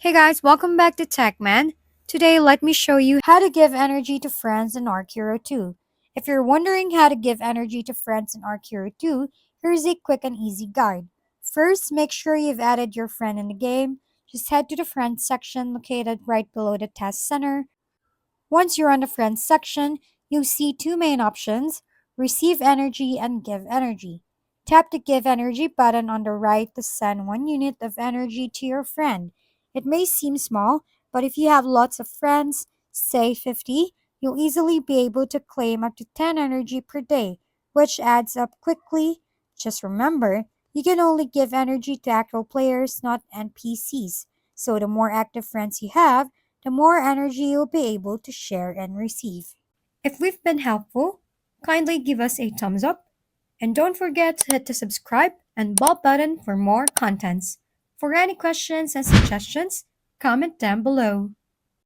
Hey guys, welcome back to TechMan. Today, let me show you how to give energy to friends in Archero 2. If you're wondering how to give energy to friends in Archero 2, here's a quick and easy guide. First, make sure you've added your friend in the game. Just head to the Friends section located right below the Task Center. Once you're on the Friends section, you'll see two main options: Receive Energy and Give Energy. Tap the Give Energy button on the right to send 1 unit of energy to your friend. It may seem small, but if you have lots of friends, say 50, you'll easily be able to claim up to 10 energy per day, which adds up quickly. Just remember, you can only give energy to actual players, not NPCs. So the more active friends you have, the more energy you'll be able to share and receive. If we've been helpful, kindly give us a thumbs up and don't forget to hit the subscribe and bell button for more contents. For any questions and suggestions, comment down below.